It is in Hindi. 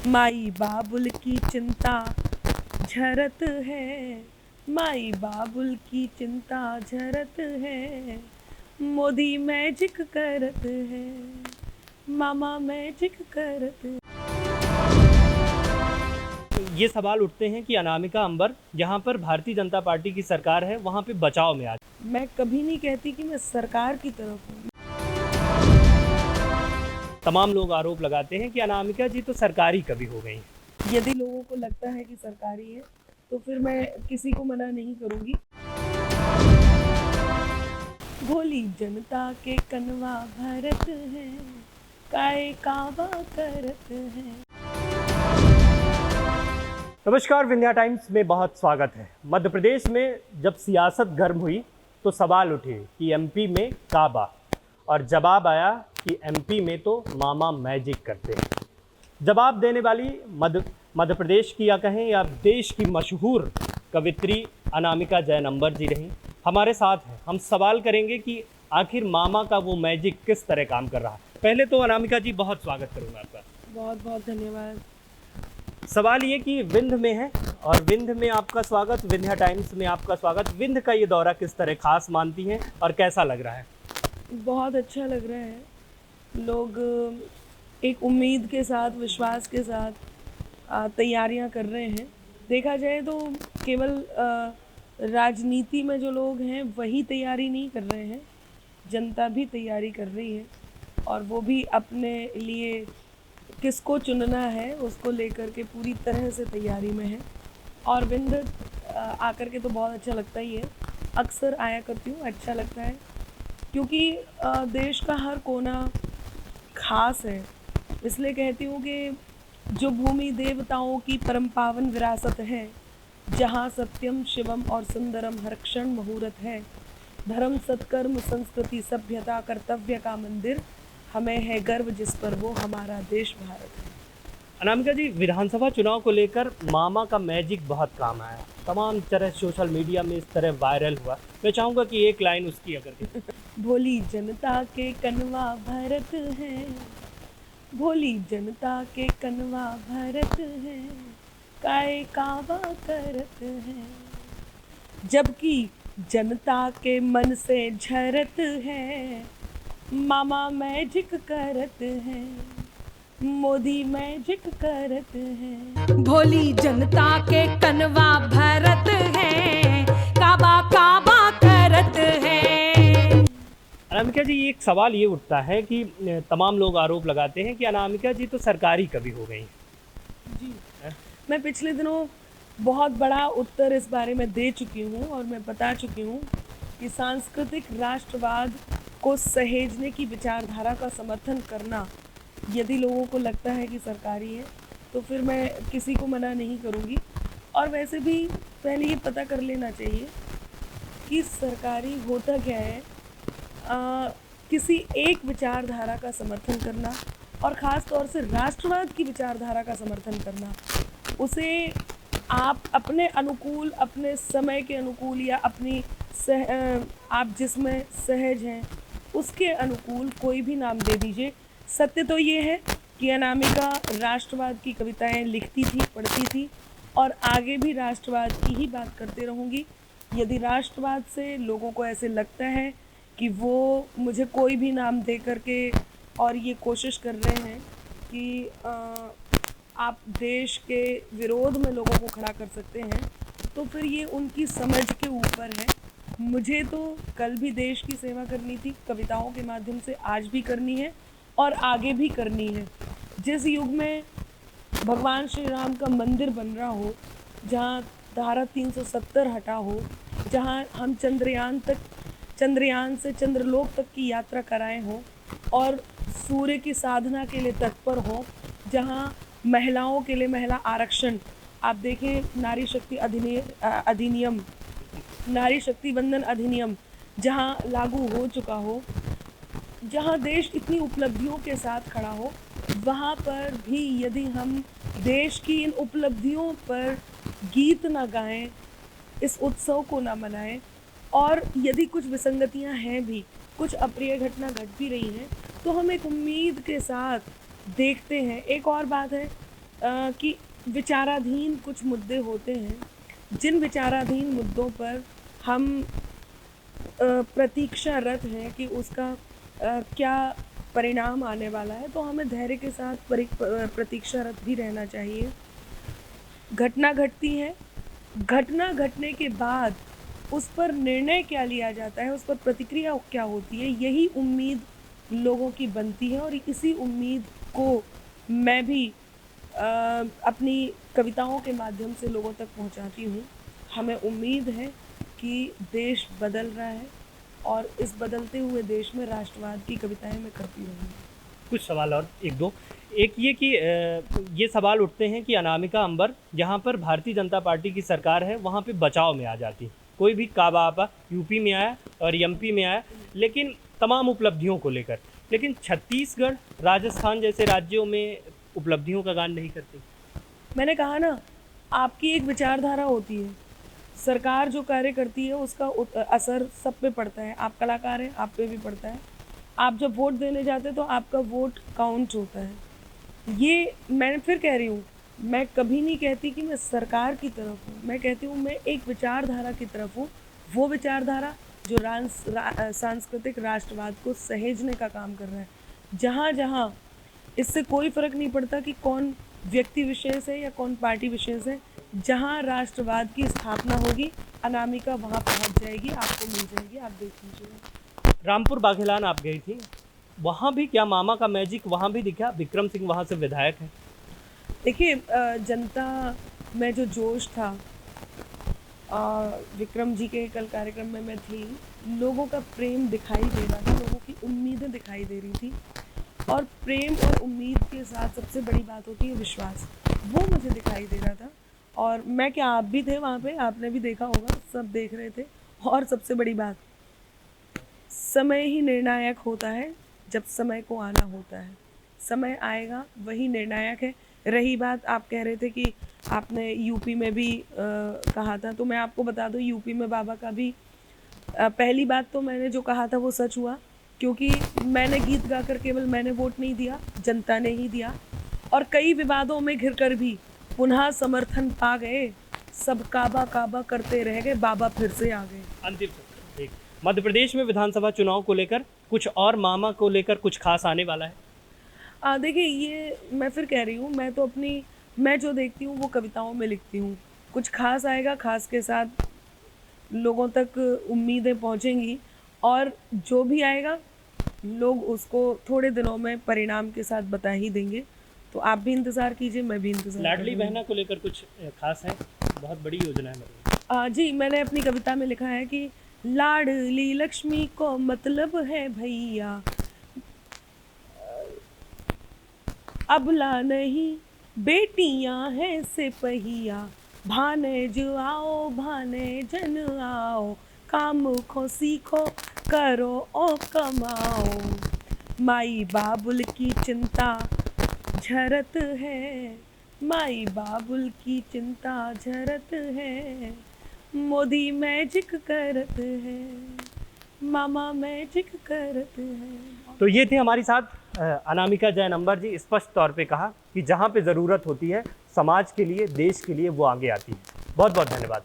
माई बाबुल की चिंता झरत है, माई बाबुल की चिंता झरत है, मोदी मैजिक करत है, मामा मैजिक करत है। ये सवाल उठते हैं कि अनामिका अंबर जहाँ पर भारतीय जनता पार्टी की सरकार है वहाँ पे बचाव में आ मैं कभी नहीं कहती कि मैं सरकार की तरफ हूँ। तमाम लोग आरोप लगाते हैं कि अनामिका जी तो सरकारी कभी हो गई। यदि लोगों को लगता है कि सरकारी है तो फिर मैं किसी को मना नहीं करूँगी। भोली जनता के कनवा भरत है, काय काबा करत है। नमस्कार, विंध्या टाइम्स में बहुत स्वागत है। मध्य प्रदेश में जब सियासत गर्म हुई तो सवाल उठे कि एमपी में काबा, और जवाब आया कि एमपी में तो मामा मैजिक करते हैं। जवाब देने वाली मध्य प्रदेश की या कहें या देश की मशहूर कवित्री अनामिका जैन अंबर जी रहीं। हमारे साथ हैं। हम सवाल करेंगे कि आखिर मामा का वो मैजिक किस तरह काम कर रहा है। पहले तो अनामिका जी बहुत स्वागत करूँगा आपका। बहुत बहुत धन्यवाद। सवाल ये कि विंध्य में है और विंध्य में आपका स्वागत, विंध्या टाइम्स में आपका स्वागत। विंध्य का ये दौरा किस तरह खास मानती हैं और कैसा लग रहा है? बहुत अच्छा लग रहा है। लोग एक उम्मीद के साथ, विश्वास के साथ तैयारियां कर रहे हैं। देखा जाए तो केवल राजनीति में जो लोग हैं वही तैयारी नहीं कर रहे हैं, जनता भी तैयारी कर रही है, और वो भी अपने लिए किसको चुनना है उसको लेकर के पूरी तरह से तैयारी में है। और विंध्य आकर के तो बहुत अच्छा लगता ही है। अक्सर आया करती हूँ, अच्छा लगता है, क्योंकि देश का हर कोना खास है। इसलिए कहती हूँ कि जो भूमि देवताओं की परम पावन विरासत है, जहाँ सत्यम शिवम और सुंदरम हर क्षण मुहूर्त है, धर्म सत्कर्म संस्कृति सभ्यता कर्तव्य का मंदिर, हमें है गर्व जिस पर वो हमारा देश भारत है। अनामिका जी, विधानसभा चुनाव को लेकर मामा का मैजिक बहुत काम आया, तमाम तरह सोशल मीडिया में इस तरह वायरल हुआ। मैं चाहूँगा कि एक लाइन उसकी अगर भोली जनता के कनवा भरत है, भोली जनता के कनवा भरत है, काय काबा करत है, जबकि जनता के मन से झरत है, मामा मैजिक करत है, मोदी मैजिक करत है। भोली जनता के कनवा भरत है, काबा काबा करत है। अनामिका जी, एक सवाल ये उठता है कि तमाम लोग आरोप लगाते हैं कि अनामिका जी तो सरकारी कभी हो गई। जी, मैं पिछले दिनों बहुत बड़ा उत्तर इस बारे में दे चुकी हूँ और मैं बता चुकी हूँ कि सांस्कृतिक राष्ट्रवाद को सहेजने की विचारधारा का समर्थन करना यदि लोगों को लगता है कि सरकारी है तो फिर मैं किसी को मना नहीं करूँगी। और वैसे भी पहले ये पता कर लेना चाहिए कि सरकारी होता क्या है। किसी एक विचारधारा का समर्थन करना, और ख़ास तौर से राष्ट्रवाद की विचारधारा का समर्थन करना, उसे आप अपने अनुकूल, अपने समय के अनुकूल, या अपनी आप जिसमें सहज हैं उसके अनुकूल कोई भी नाम दे दीजिए। सत्य तो ये है कि अनामिका राष्ट्रवाद की कविताएं लिखती थी, पढ़ती थी, और आगे भी राष्ट्रवाद की ही बात करते रहूँगी। यदि राष्ट्रवाद से लोगों को ऐसे लगता है कि वो मुझे कोई भी नाम दे करके और ये कोशिश कर रहे हैं कि आप देश के विरोध में लोगों को खड़ा कर सकते हैं, तो फिर ये उनकी समझ के ऊपर है। मुझे तो कल भी देश की सेवा करनी थी, कविताओं के माध्यम से आज भी करनी है और आगे भी करनी है। जिस युग में भगवान श्री राम का मंदिर बन रहा हो, जहाँ धारा 370 हटा हो, जहाँ हम चंद्रयान से चंद्रलोक तक की यात्रा कराए हों और सूर्य की साधना के लिए तत्पर हों, जहाँ महिलाओं के लिए महिला आरक्षण, आप देखें नारी शक्ति वंदन अधिनियम जहाँ लागू हो चुका हो, जहाँ देश इतनी उपलब्धियों के साथ खड़ा हो, वहाँ पर भी यदि हम देश की इन उपलब्धियों पर गीत ना गाएं, इस उत्सव को ना मनाएं, और यदि कुछ विसंगतियां हैं भी, कुछ अप्रिय घटना घट भी रही हैं, तो हम एक उम्मीद के साथ देखते हैं। एक और बात है कि विचाराधीन कुछ मुद्दे होते हैं, जिन विचाराधीन मुद्दों पर हम प्रतीक्षारत हैं कि उसका क्या परिणाम आने वाला है, तो हमें धैर्य के साथ प्रतीक्षारत भी रहना चाहिए। घटना घटती है, घटना घटने के बाद उस पर निर्णय क्या लिया जाता है, उस पर प्रतिक्रिया क्या होती है, यही उम्मीद लोगों की बनती है। और इसी उम्मीद को मैं भी अपनी कविताओं के माध्यम से लोगों तक पहुंचाती हूँ। हमें उम्मीद है कि देश बदल रहा है और इस बदलते हुए देश में राष्ट्रवाद की कविताएं मैं करती रहूँगी। कुछ सवाल और एक दो। एक ये कि ये सवाल उठते हैं कि अनामिका अंबर जहाँ पर भारतीय जनता पार्टी की सरकार है वहाँ पे बचाव में आ जाती है। कोई भी काबा आपा यूपी में आया और एमपी में आया, लेकिन तमाम उपलब्धियों को लेकर, लेकिन छत्तीसगढ़ राजस्थान जैसे राज्यों में उपलब्धियों का गान नहीं करती। मैंने कहा ना, आपकी एक विचारधारा होती है, सरकार जो कार्य करती है उसका असर सब पे पड़ता है। आप कलाकार हैं, आप पे भी पड़ता है। आप जब वोट देने जाते हैं तो आपका वोट काउंट होता है। ये मैं फिर कह रही हूँ, मैं कभी नहीं कहती कि मैं सरकार की तरफ हूँ, मैं कहती हूँ मैं एक विचारधारा की तरफ हूँ। वो विचारधारा जो सांस्कृतिक राष्ट्रवाद को सहेजने का काम कर रहा है। जहाँ जहाँ इससे कोई फ़र्क नहीं पड़ता कि कौन व्यक्ति विशेष है या कौन पार्टी विशेष है, जहाँ राष्ट्रवाद की स्थापना होगी, अनामिका वहाँ पहुँच जाएगी, आपको मिल जाएगी, आप देख लीजिएगा। रामपुर बाघेलान आप गई थी, वहाँ भी क्या मामा का मैजिक वहाँ भी दिखा? विक्रम सिंह वहाँ से विधायक है। देखिए, जनता में जो जोश था, विक्रम जी के कल कार्यक्रम में मैं थी, लोगों का प्रेम दिखाई दे रहा था, लोगों की उम्मीदें दिखाई दे रही थी। और प्रेम और उम्मीद के साथ सबसे बड़ी बात होती है विश्वास, वो मुझे दिखाई दे रहा था। और मैं क्या, आप भी थे वहाँ पे, आपने भी देखा होगा, सब देख रहे थे। और सबसे बड़ी बात, समय ही निर्णायक होता है जब समय को आना होता है। समय आएगा, वही निर्णायक है। रही बात, आप कह रहे थे कि आपने यूपी में भी कहा था, तो मैं आपको बता दूं, यूपी में बाबा का भी पहली बात तो मैंने जो कहा था वो सच हुआ, क्योंकि मैंने गीत गाकर केवल मैंने वोट नहीं दिया, जनता ने ही दिया। और कई विवादों में घिरकर भी पुनः समर्थन पा गए, सब काबा काबा करते रह गए, बाबा फिर से आ गए। अंतिम सवाल, एक मध्य प्रदेश में विधानसभा चुनाव को लेकर कुछ और मामा को लेकर कुछ खास आने वाला है? देखिए, ये मैं फिर कह रही हूँ, मैं जो देखती हूँ वो कविताओं में लिखती हूँ। कुछ खास आएगा, खास के साथ लोगों तक उम्मीदें पहुँचेंगी, और जो भी आएगा लोग उसको थोड़े दिनों में परिणाम के साथ बता ही देंगे। तो आप भी इंतज़ार कीजिए, मैं भी इंतज़ार लाडली करूँगी। बहना को लेकर कुछ खास है? बहुत बड़ी योजना है मतलब। जी, मैंने अपनी कविता में लिखा है कि लाडली लक्ष्मी को मतलब है भैया, अबला नहीं बेटियां हैं सिपहिया, भाने जो आओ भाने जन आओ, काम को सीखो करो ओ कमाओ, माई बाबुल की चिंता झरत है, माई बाबुल की चिंता झरत है, मोदी मैजिक करत है, मामा मैजिक करत है। तो ये थे हमारे साथ अनामिका जैन अंबर जी। स्पष्ट तौर पे कहा कि जहाँ पे ज़रूरत होती है समाज के लिए, देश के लिए, वो आगे आती है। बहुत बहुत धन्यवाद।